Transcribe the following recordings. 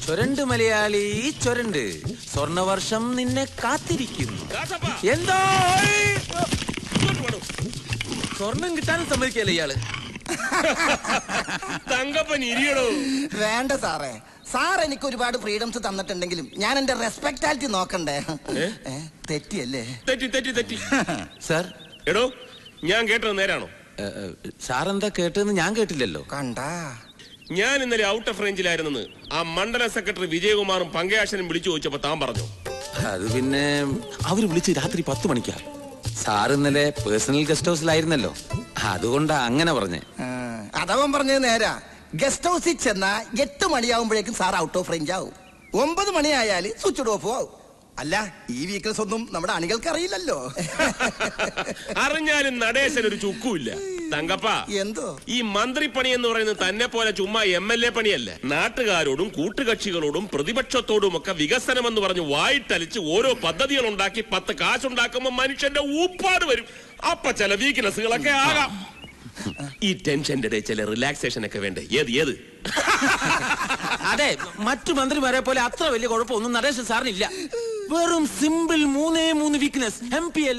ചൊരണ്ട് മലയാളി ചൊരണ്ട്, സ്വർണവർഷം നിന്നെ കാത്തിരിക്കുന്നു. എന്താ സ്വർണം കിട്ടാനും സമ്മതിക്കല്ലേ ഇയാള്? തങ്കപ്പൻ ഇരിയടോ. വേണ്ട സാറേ, സാർ എനിക്ക് ഒരുപാട് ഫ്രീഡംസ് തന്നിട്ടുണ്ടെങ്കിലും ഞാൻ എന്റെ റെസ്പെക്ടാലിറ്റി നോക്കണ്ടേ? തെറ്റിയല്ലേ? തെറ്റി സാർ. എടോ, ഞാൻ കേട്ടത് നേരാണോ? സാറെന്താ കേട്ടതെന്ന് ഞാൻ കേട്ടില്ലല്ലോ. കണ്ടാ, ഞാൻ ഇന്നലെ ഔട്ട് ഓഫ് റേഞ്ചിലായിരുന്നെന്ന് ആ മണ്ഡലം സെക്രട്ടറി വിജയകുമാറും പങ്കയാശനും വിളിച്ചു ചോദിച്ചപ്പോ താൻ പറഞ്ഞു. അത് പിന്നെ അവര് വിളിച്ച് രാത്രി 10 മണിക്കാ. സാർ ഇന്നലെ പേഴ്സണൽ ഗസ്റ്റ് ഹൗസിലായിരുന്നല്ലോ, അതുകൊണ്ടാ അങ്ങനെ പറഞ്ഞേ. അതവൻ പറഞ്ഞത് നേരാ. ഗസ്റ്റ് ഹൗസിൽ ചെന്നാ 8 മണിയാവുമ്പോഴേക്കും സാർ ഔട്ട് ഓഫ് റേഞ്ച് ആവും. 9 മണിയായാല് സ്വിച്ച് ഓഫ് ആവും. അല്ല, ഈ വീക്ക്നെസ് ഒന്നും നമ്മുടെ അണികൾക്ക് അറിയില്ലല്ലോ. അറിഞ്ഞാലും നടേശൻ ഒരു ചുക്കുമില്ല. തങ്കപ്പ, എന്തോ ഈ മന്ത്രിപ്പണി എന്ന് പറയുന്നത് തന്നെ പോലെ ചുമ്മാ MLA പണിയല്ല. നാട്ടുകാരോടും കൂട്ടുകക്ഷികളോടും പ്രതിപക്ഷത്തോടും ഒക്കെ വികസനം എന്ന് പറഞ്ഞ് വായിട്ടലിച്ച് ഓരോ പദ്ധതികൾ ഉണ്ടാക്കി 10 കാശുണ്ടാക്കുമ്പോ മനുഷ്യന്റെ ഊപ്പാട് വരും. അപ്പൊ ചില വീക്ക്നെസ്സുകളൊക്കെ ആകാം. ഈ ടെൻഷന്റെ ഇടയിൽ ചില റിലാക്സേഷൻ ഒക്കെ വേണ്ടേ? ഏത് അതെ, മറ്റു മന്ത്രിമാരെ പോലെ അത്ര വലിയ കുഴപ്പമൊന്നും നടേശൻ സാറിനില്ല. വെറും സിമ്പിൾ 3 വീക്ക്നെസ്. MPL.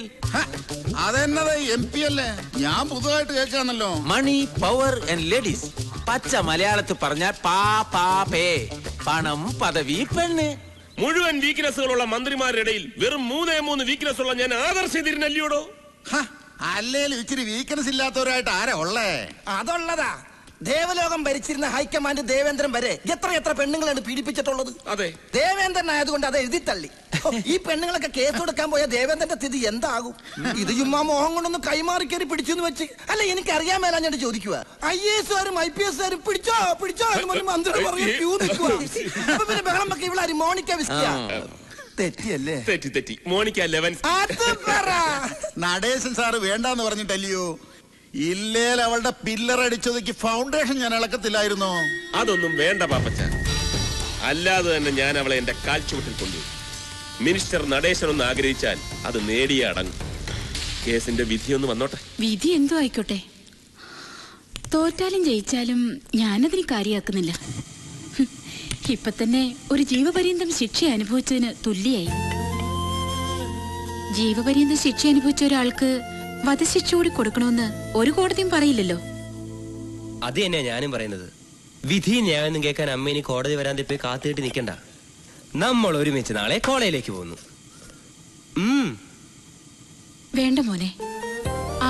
അതെന്നത് MPL? ഞാൻ പുതുതായിട്ട് കേൾക്കാണല്ലോ. മണി, പവർ ആൻഡ് ലേഡീസ്. പച്ച മലയാളത്തിൽ പറഞ്ഞാൽ പേ. പണം, പദവി, പെണ്ണ്. മുഴുവൻ വീക്ക്നെസ്സുകളുള്ള മന്ത്രിമാരുടെ ഇടയിൽ വെറും 3 വീക്ക്നെസ് ഉള്ള ഞാൻ ആദർശിച്ചിരുന്നല്ലോടോ. അല്ലേലും ഇച്ചിരി വീക്ക്നെസ് ഇല്ലാത്തവരായിട്ട് ആരാ ഉള്ളേ? അതുള്ളതാ. ദേവലോകം ഭരിച്ചിരുന്ന ഹൈക്കമാൻഡ് ദേവേന്ദ്രൻ വരെ എത്ര പെണ്ണുങ്ങളാണ് പീഡിപ്പിച്ചിട്ടുള്ളത്. അതെ, ദേവേന്ദ്രൻ ആയതുകൊണ്ട് അത് എഴുതി തള്ളി. ഈ പെണ്ണുങ്ങളൊക്കെ കേസ് കൊടുക്കാൻ പോയ ദേവേന്ദ്രന്റെ സ്ഥിതി എന്താകും? ഇത് ചുമ്മാ മോഹം കൊണ്ടൊന്ന് കൈമാറി കയറി പിടിച്ചു വെച്ച്. അല്ല, എനിക്ക് അറിയാൻ മേലാ ഞാൻ ചോദിക്കുക. IAS-കാരും IPS-കാരും പിടിച്ചോ മന്ത്രി പറഞ്ഞു ക്യൂ നിൽക്കുക. അപ്പൊ പിന്നെ ബഹളം വെക്ക ഇവിടെ മോണിക്ക വിസ്കിയ. തെറ്റിയല്ലേ? തെറ്റി. മോണിക്ക 11. നടേശൻ സാറ് വേണ്ടാന്ന് പറഞ്ഞിട്ടല്ലയോ? ഇല്ലേൽ അവളുടെ പില്ലർ അടിച്ചതൊക്കെ ഫൗണ്ടേഷൻ ഞാൻ ഇളക്കത്തില്ലായിരുന്നോ? അതൊന്നും വേണ്ട പാപ്പച്ച. അല്ലാതെ തന്നെ ഞാൻ അവളെ എന്റെ കാൽച്ചുവട്ടിൽ കൊണ്ടുപോയി. മിനിസ്റ്റർ നടേശൻ ഒന്ന് ആഗ്രഹിച്ചാൽ അത് നേടിയേ അടങ്ങും. കേസിന്റെ വിധി ഒന്ന് വന്നോട്ടെ. വിധി എന്തോ ആയിക്കോട്ടെ. തോറ്റാലും ജയിച്ചാലും ഞാനതിന് കാര്യമാക്കുന്നില്ല. ഇപ്പൊ തന്നെ ഒരു ജീവപര്യന്തം ശിക്ഷ അനുഭവിച്ചതിന് തുല്യായി. ജീവപര്യന്തം ശിക്ഷ അനുഭവിച്ച ഒരാൾക്ക് വധശിക്ഷ കൂടി കൊടുക്കണമെന്ന് ഒരു കോടതിയും പറയില്ലല്ലോ. അത് തന്നെയാ ഞാനും പറയുന്നത്. വിധി ന്യായൊന്നും കേൾക്കാൻ അമ്മ ഇനി കോടതി വരാതെ പോയി കാത്തുകെട്ടി നിൽക്കണ്ട. നമ്മൾ ഒരുമിച്ച് നാളെ കോളേജിലേക്ക് പോകുന്നു. വേണ്ട മോനെ,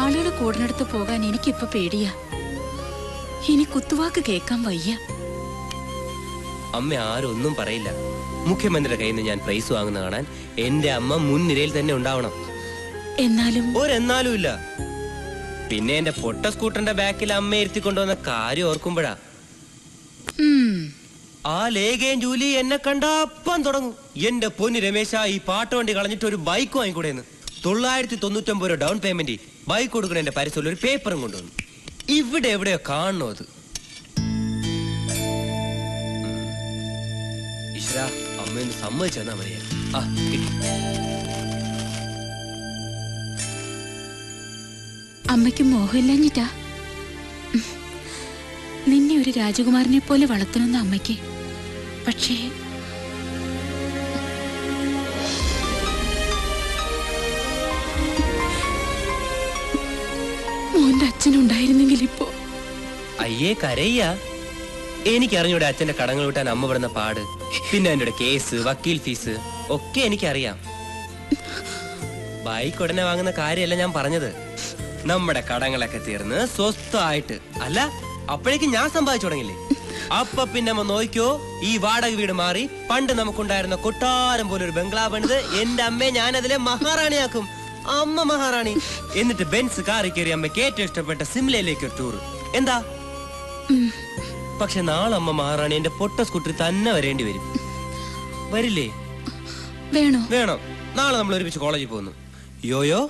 ആളുകൾ കൂടിനടുത്ത് പോകാൻ എനിക്കിപ്പൊ പേടിയാ. ഇനി കുത്തുവാക്ക് കേൾക്കാൻ വയ്യ. അമ്മ ആരും ഒന്നും പറയില്ല. മുഖ്യമന്ത്രിയുടെ കയ്യിൽ നിന്ന് ഞാൻ പ്രൈസ് വാങ്ങുന്ന കാണാൻ എന്റെ അമ്മ മുൻനിരയിൽ തന്നെ ഉണ്ടാവണം. ഒരെന്നാലും ഇല്ല. പിന്നെ എന്റെ പൊട്ട സ്കൂട്ടറിന്റെ ബാക്കിൽ അമ്മ ഇരുത്തിക്കൊണ്ടുവന്ന കാര്യം ഓർക്കുമ്പോഴാ ആ ലേഖയും ജൂലി എന്നെ കണ്ടപ്പം തുടങ്ങും. എന്റെ പൊന്നു രമേശ, ഈ പാട്ട് വണ്ടി കളഞ്ഞിട്ട് ഒരു ബൈക്ക് വാങ്ങിക്കൂടെന്ന്. 999 ഡൗൺ പേയ്മെന്റ് ബൈക്ക് കൊടുക്കണ എന്റെ പരിസരത്തിൽ ഒരു പേപ്പറും കൊണ്ടുവന്നു. ഇവിടെ എവിടെയോ കാണണോ അത്? ഈശ്വരാ, അമ്മയൊന്ന് സമ്മതിച്ചെന്നാ മതിയാ. കിട്ടി. അമ്മയ്ക്ക് മോഹമില്ലാഞ്ഞിട്ടാ. നിന്നെ ഒരു രാജകുമാരനെ പോലെ വളർത്തണമെന്ന അമ്മയ്ക്ക്. പക്ഷേ മോന്റെ അച്ഛനുണ്ടായിരുന്നെങ്കിൽ ഇപ്പോ. അയ്യേ കരയ്യ. എനിക്കറിഞ്ഞൂടെ അച്ഛന്റെ കടങ്ങൾ വിട്ടാൻ അമ്മ പെടുന്ന പാട്. പിന്നെ എന്റെ കേസ്, വക്കീൽ ഫീസ് ഒക്കെ എനിക്കറിയാം. ബൈക്ക് ഉടനെ വാങ്ങുന്ന കാര്യമല്ല ഞാൻ പറഞ്ഞത്. നമ്മുടെ കടങ്ങളൊക്കെ തീർന്ന് സ്വസ്ഥമായിട്ട്. അല്ല, അപ്പോഴേക്കും ഞാൻ സമ്പാദിച്ചു തുടങ്ങില്ലേ? അപ്പൊ പിന്നെ നോക്കിയോ, ഈ വാടക വീട് മാറി പണ്ട് നമുക്കുണ്ടായിരുന്ന കൊട്ടാരം പോലെ ഒരു ബംഗ്ലാവ് പണിത് എന്റെ അമ്മയെ ഞാൻ അതിലെ മഹാറാണിയാക്കും. അമ്മ മഹാറാണി. എന്നിട്ട് ബെൻസ് കാറി കയറി അമ്മയ്ക്ക് ഏറ്റവും ഇഷ്ടപ്പെട്ട സിംലയിലേക്ക് ഒരു ടൂർ. എന്താ? പക്ഷെ നാളെ അമ്മ മഹാറാണി എന്റെ പൊട്ട സ്കൂട്ടറിൽ തന്നെ വരേണ്ടി വരും. വരില്ലേ? വേണം. നാളെ നമ്മൾ ഒരുമിച്ച് കോളേജിൽ പോകുന്നു. യോയോ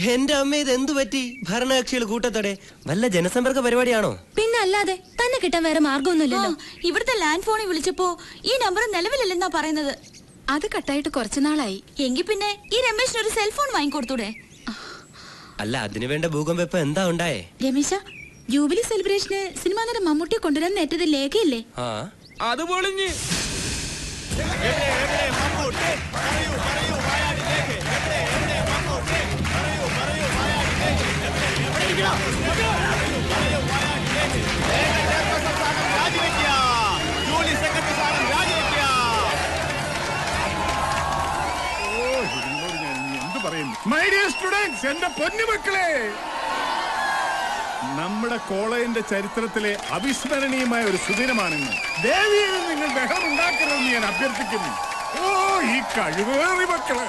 എന്റെ അമ്മ ഇത് എന്തു പറ്റി? ഭരണകക്ഷികൾ കൂട്ടത്തോടെ വല്ല ജനസമ്പർക്ക പരിപാടിയാണോ? പിന്നെ അല്ലാതെ തന്നെ കിട്ടാൻ വേറെ മാർഗമൊന്നുമില്ലല്ലോ. ഇവിടുത്തെ ലാൻഡ് ഫോണിൽ വിളിച്ചപ്പോ ഈ നമ്പർ നിലവിലില്ലെന്നാ പറയുന്നത്. അത് കട്ടായിട്ട് കുറച്ചു നാളായി. എങ്കിൽ പിന്നെ ഈ രമേശിന് ഒരു സെൽഫോൺ വാങ്ങിക്കൊടുത്തൂടെ? അല്ല, അതിനു വേണ്ട ഭൂകമ്പം ഇപ്പൊ എന്താ ഉണ്ടായേ? രമേശ, ജൂബിലി സെലിബ്രേഷന് സിനിമാ നടൻ മമ്മൂട്ടിയെ കൊണ്ടുവരാൻ നേറ്റത് ലേഖയില്ലേ? ആ, അത് പൊളിഞ്ഞ്. മൈ ഡിയർ സ്റ്റുഡൻസ്, എന്റെ പൊന്നുമക്കളെ, നമ്മുടെ കോളേജിന്റെ ചരിത്രത്തിലെ അവിസ്മരണീയമായ ഒരു സുദിനമാണിന്ന്. ദേവിയിൽ നിങ്ങൾ ബഹളം ഉണ്ടാക്കരുതെന്ന് ഞാൻ അഭ്യർത്ഥിക്കുന്നു. ഓ, ഈ കഴിവേറി മക്കള്!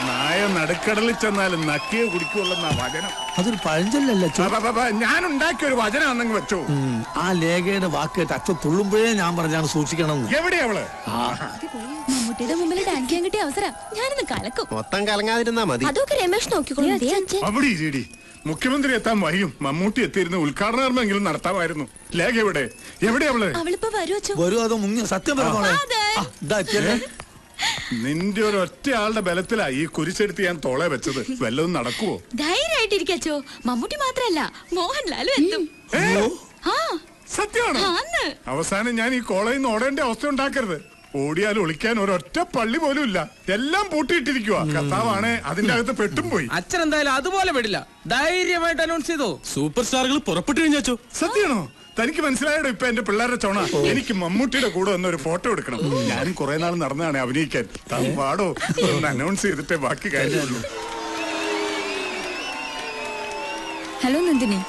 നായ നടുക്കടലിൽ ചെന്നാലും നക്കിയെ കുടിക്കുള്ളെന്ന വചനം. അതൊരു പഴഞ്ചൊല്ലല്ലേ? ഞാൻ ഉണ്ടാക്കിയ ഒരു വചനാണെന്ന് വെച്ചോ. ആ ലേഖയുടെ വാക്കേട്ട് അച്ഛൻ തുള്ളുമ്പോഴേ ഞാൻ പറഞ്ഞാണ് സൂക്ഷിക്കണം. എവിടെയാ അവള്? മമ്മൂട്ടിയുടെ മുമ്പിൽ ഡാൻസ് ചെയ്യാൻ കിട്ടിയ അവസരം ഞാനിന്ന് കലക്കും. മൊത്തം കലങ്ങാതിരുന്നാ മതി. അതൊക്കെ രമേശ് നോക്കിക്കോളൂ. അവിടെ ഇരിടി. മുഖ്യമന്ത്രി എത്താൻ വൈകും. മമ്മൂട്ടി എത്തിയിരുന്ന ഉദ്ഘാടന കർമ്മെങ്കിലും നടത്താമായിരുന്നു. ലേഖ എവിടെ? എവിടെയാ അവള്? അവളിപ്പോ വരുവച്ചോ? വരും, അതോ മുങ്ങി സത്യം പറഞ്ഞോളെ. നിന്റെ ഒരു ഒറ്റ ആളുടെ ബലത്തിലാ ഈ കുരിശെടുത്ത് ഞാൻ തോളെ വെച്ചത്. വല്ലതും നടക്കുവോ? ധൈര്യമായിട്ടിരിക്കച്ചോ. മമ്മൂട്ടി മാത്രല്ല, മോഹൻലാലും എത്തും. സത്യമാണോ? അവസാനം ഞാൻ ഈ കോളേജിൽ നിന്ന് ഓടേണ്ട അവസ്ഥ ഉണ്ടാക്കരുത്. ഓടിയാൽ ഒളിക്കാൻ ഒരൊറ്റ പള്ളി പോലും ഇല്ല. എല്ലാം പൂട്ടിയിട്ടിരിക്കുക. കർത്താവാണ് അതിന്റെ അകത്ത് പെട്ടും പോയി. അച്ഛൻ എന്തായാലും അതുപോലെ വിടില്ല. ധൈര്യമായിട്ട് അനൗൺസ് ചെയ്തോ. സൂപ്പർ സ്റ്റാറുകൾ പുറപ്പെട്ടു കഴിഞ്ഞാച്ചോ. സത്യമാണോ? തനിക്ക് മനസ്സിലായോ ഇപ്പൊ എന്റെ പിള്ളേരുടെ ചോണ? എനിക്ക് മമ്മൂട്ടിയുടെ കൂടെ വന്ന ഒരു ഫോട്ടോ എടുക്കണം. ഞാനും കുറെ നാൾ നടന്നതാണ് അഭിനയിക്കാൻ. പാടോ ഒന്ന് അനൗൺസ് ചെയ്തിട്ടേ ബാക്കി കാര്യമുള്ളൂ. ഹലോ നന്ദിനി.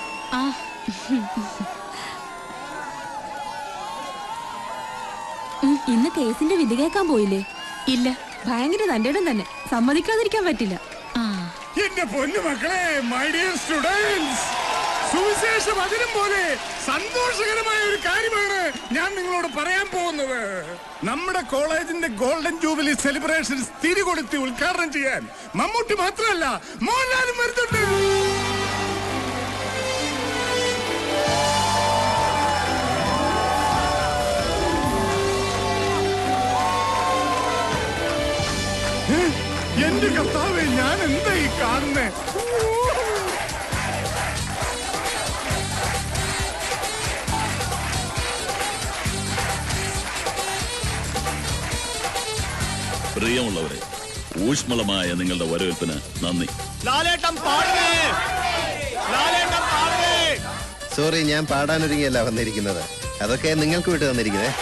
ഇന്ന് കേസിന്റെ വിധി കേൾക്കാൻ പോയില്ലേ? ഇല്ല. ഭയങ്കര തന്റെയിടം തന്നെ, സമ്മതിക്കാതിരിക്കാൻ പറ്റില്ല. എന്റെ പൊന്നു മക്കളെ, മൈ ഡിയർ സ്റ്റുഡൻസ്, സുവിശേഷ വചനം പോലെ സന്തോഷകരമായ ഒരു കാര്യമാണ് ഞാൻ നിങ്ങളോട് പറയാൻ പോകുന്നത്. നമ്മുടെ കോളേജിന്റെ ഗോൾഡൻ ജൂബിലി സെലിബ്രേഷൻസ് തിരികൊടുത്തി ഉദ്ഘാടനം ചെയ്യാൻ മമ്മൂട്ടി മാത്രമല്ല മോഹൻലാലും വരുന്നുണ്ട്. എന്റെ കർത്താവേ, ഞാൻ എന്താ ഈ കാണുന്നേ? പ്രിയമുള്ളവരെ, ഊഷ്മളമായ നിങ്ങളുടെ വരവേൽപ്പിന് നന്ദി. സോറി, ഞാൻ പാടാനൊരുങ്ങിയല്ല വന്നിരിക്കുന്നത്. അതൊക്കെ നിങ്ങൾക്ക് വിട്ട് തന്നിരിക്കുന്നേ.